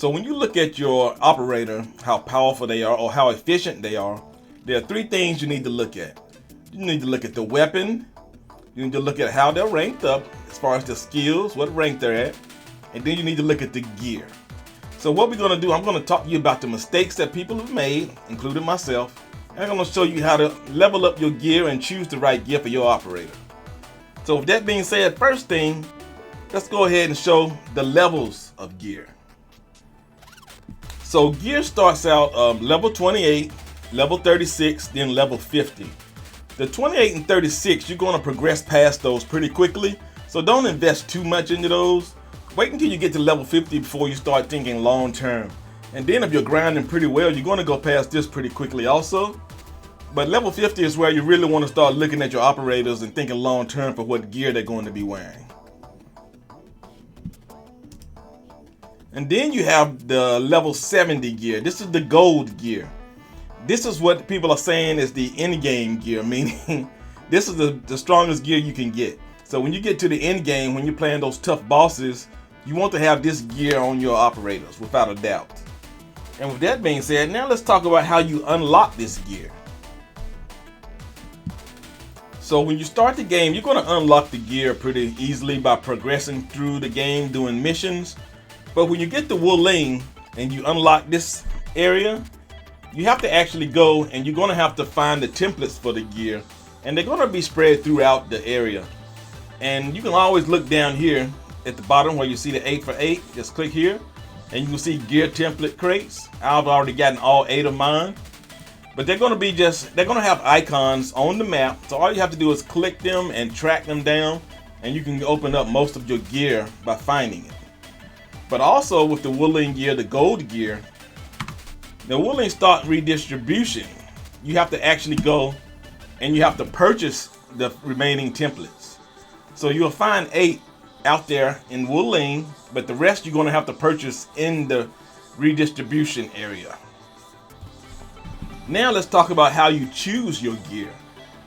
So when you look at your operator, how powerful they are or how efficient they are, there are three things you need to look at. You need to look at the weapon. You need to look at how they're ranked up as far as the skills, what rank they're at. And then you need to look at the gear. So what we're going to do, I'm going to talk to you about the mistakes that people have made, including myself. And I'm going to show you how to level up your gear and choose the right gear for your operator. So with that being said, first thing, let's go ahead and show the levels of gear. So gear starts out level 28, level 36, then level 50. The 28 and 36, you're going to progress past those pretty quickly. So don't invest too much into those. Wait until you get to level 50 before you start thinking long term. And then if you're grinding pretty well, you're going to go past this pretty quickly also. But level 50 is where you really want to start looking at your operators and thinking long term for what gear they're going to be wearing. And then you have the level 70 gear. This is the gold gear. This is what people are saying is the end game gear, meaning this is the strongest gear you can get. So when you get to the end game, when you're playing those tough bosses, you want to have this gear on your operators without a doubt. And with that being said, now let's talk about how you unlock this gear. So when you start the game, you're going to unlock the gear pretty easily by progressing through the game doing missions. But when you get to Wuling and you unlock this area, you have to actually go and you're going to have to find the templates for the gear. And they're going to be spread throughout the area. And you can always look down here at the bottom where you see the 8 for 8. Just click here and you can see gear template crates. I've already gotten all 8 of mine. But they're going to have icons on the map. So all you have to do is click them and track them down. And you can open up most of your gear by finding it. But also with the Wuling gear, the gold gear, the Wuling start redistribution. You have to actually go and you have to purchase the remaining templates. So you'll find 8 out there in Wuling, but the rest you're going to have to purchase in the redistribution area. Now let's talk about how you choose your gear.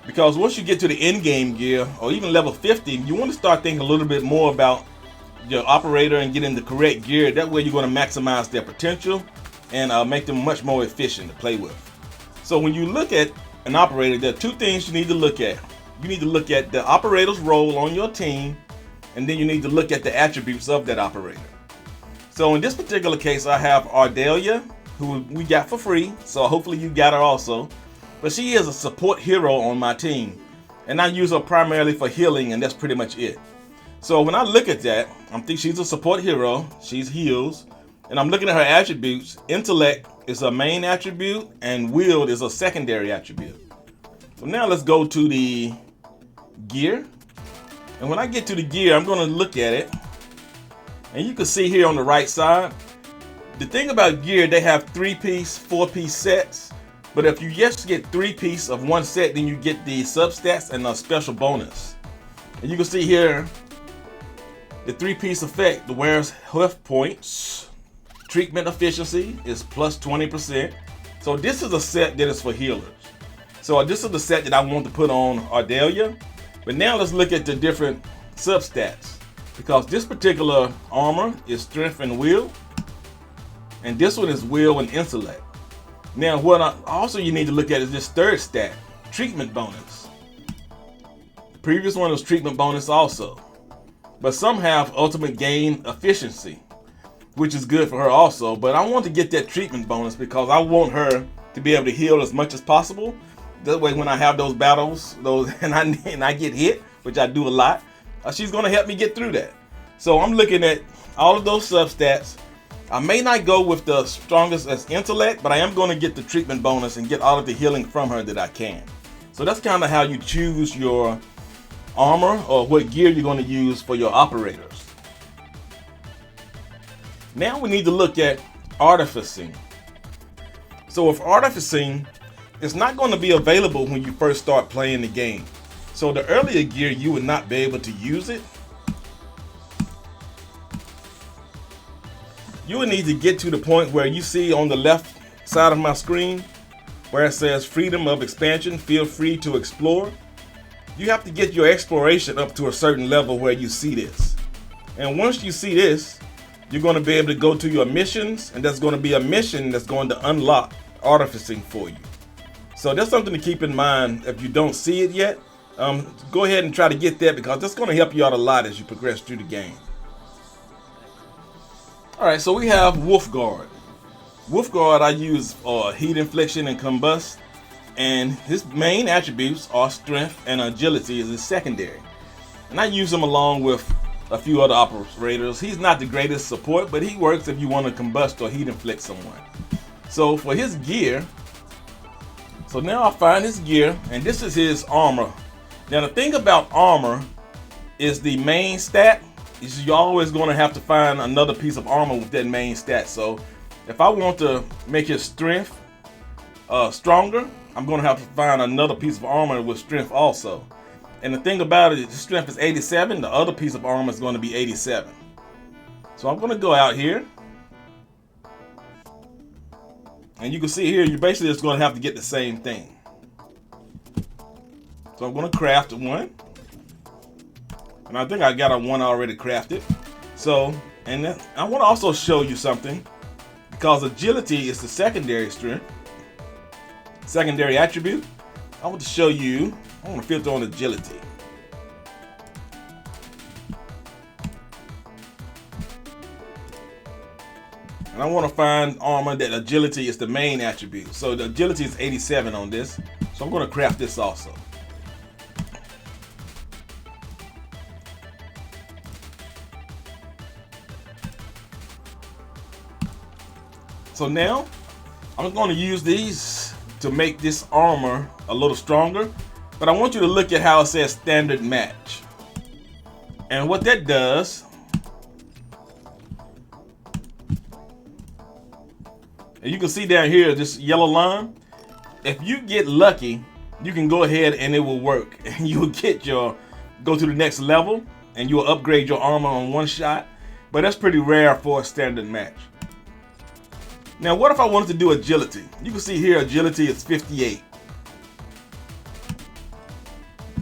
Because once you get to the end game gear, or even level 50, you want to start thinking a little bit more about your operator and getting the correct gear. That way you're going to maximize their potential and make them much more efficient to play with. So when you look at an operator, there are 2 things you need to look at. You need to look at the operator's role on your team, and then you need to look at the attributes of that operator. So in this particular case, I have Ardelia, who we got for free, so hopefully you got her also. But she is a support hero on my team, and I use her primarily for healing, and that's pretty much it. So when I look at that, I think she's a support hero, she's heals, and I'm looking at her attributes. Intellect is a main attribute, and wield is a secondary attribute. So now let's go to the gear. And when I get to the gear, I'm going to look at it. And you can see here on the right side, the thing about gear, they have 3-piece, 4-piece sets. But if you just get 3-piece of one set, then you get the substats and a special bonus. And you can see here, the 3-piece effect, the wearer's health points, treatment efficiency is plus 20%. So this is a set that is for healers. So this is the set that I want to put on Ardelia. But now let's look at the different substats. Because this particular armor is strength and will. And this one is will and intellect. Now what also you need to look at is this third stat, treatment bonus. The previous one was treatment bonus also. But some have ultimate gain efficiency, which is good for her also. But I want to get that treatment bonus because I want her to be able to heal as much as possible. That way when I have those battles, and I get hit, which I do a lot, she's going to help me get through that. So I'm looking at all of those substats. I may not go with the strongest as intellect, but I am going to get the treatment bonus and get all of the healing from her that I can. So that's kind of how you choose your armor or what gear you're going to use for your operators. Now we need to look at artificing. So with artificing, it's not going to be available when you first start playing the game. So the earlier gear, you would not be able to use it. You would need to get to the point where you see on the left side of my screen where it says freedom of expansion, feel free to explore. You have to get your exploration up to a certain level where you see this. And once you see this, you're going to be able to go to your missions, and there's going to be a mission that's going to unlock artificing for you. So that's something to keep in mind if you don't see it yet. Go ahead and try to get that, because that's going to help you out a lot as you progress through the game. Alright, so we have Wolfguard. Wolfguard, I use heat infliction and combust, and his main attributes are strength and agility is his secondary. And I use him along with a few other operators. He's not the greatest support, but he works if you want to combust or heat inflict someone. So for his gear, so now I find his gear, and this is his armor. Now the thing about armor is the main stat is you're always going to have to find another piece of armor with that main stat. So if I want to make his strength stronger, I'm going to have to find another piece of armor with strength also. And the thing about it is his strength is 87, the other piece of armor is going to be 87. So I'm going to go out here. And you can see here, you basically just going to have to get the same thing. So I'm going to craft one. And I think I got a one already crafted. So, and then I want to also show you something, because agility is the secondary strength, secondary attribute. I want to show you, I want to filter on agility. And I want to find armor that agility is the main attribute. So the agility is 87 on this. So I'm going to craft this also. So now I'm going to use these to make this armor a little stronger, but I want you to look at how it says standard match. And what that does, and you can see down here this yellow line, if you get lucky, you can go ahead and it will work, and you'll get your go to the next level and you'll upgrade your armor on one shot. But that's pretty rare for a standard match. Now, what if I wanted to do agility? You can see here agility is 58.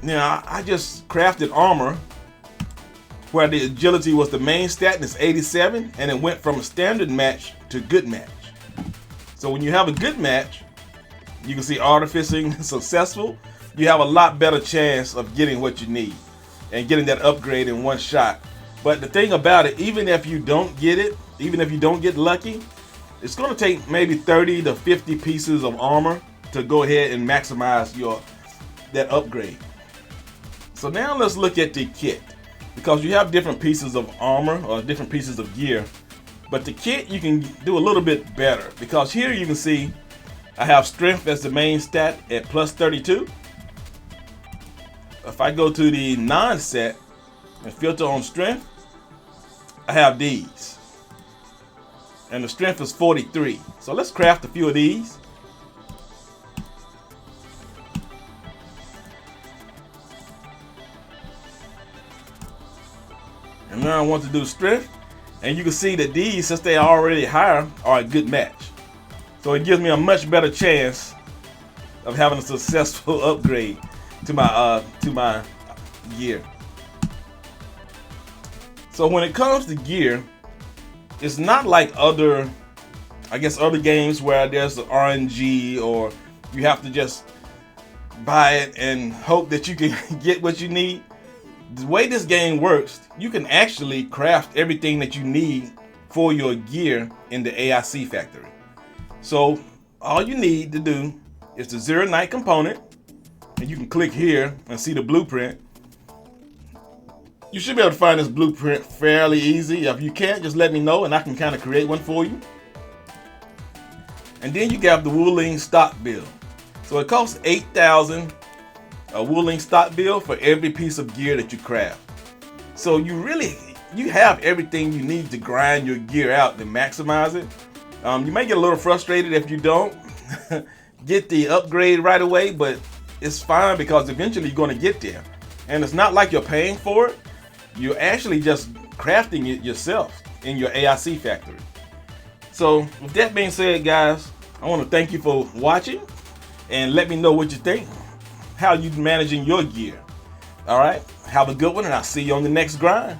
Now, I just crafted armor where the agility was the main stat and it's 87, and it went from a standard match to good match. So when you have a good match, you can see artificing successful. You have a lot better chance of getting what you need and getting that upgrade in one shot. But the thing about it, even if you don't get it, even if you don't get lucky, it's going to take maybe 30 to 50 pieces of armor to go ahead and maximize that upgrade. So now let's look at the kit, because you have different pieces of armor or different pieces of gear, but the kit you can do a little bit better, because here you can see I have strength as the main stat at plus 32. If I go to the non-set and filter on strength, I have these. And the strength is 43. So let's craft a few of these. And now I want to do strength. And you can see that these, since they are already higher, are a good match. So it gives me a much better chance of having a successful upgrade to my gear. So when it comes to gear, it's not like other games where there's the RNG or you have to just buy it and hope that you can get what you need. The way this game works, you can actually craft everything that you need for your gear in the AIC factory. So all you need to do is the Zero Night component, and you can click here and see the blueprint. You should be able to find this blueprint fairly easy. If you can't, just let me know and I can kind of create one for you. And then you have the Wuling stock build. So it costs 8,000 a Wuling stock build for every piece of gear that you craft. So you have everything you need to grind your gear out to maximize it. You may get a little frustrated if you don't get the upgrade right away, but it's fine because eventually you're going to get there. And it's not like you're paying for it. You're actually just crafting it yourself in your AIC factory. So with that being said, guys, I want to thank you for watching and let me know what you think, how you managing your gear. All right, have a good one, and I'll see you on the next grind.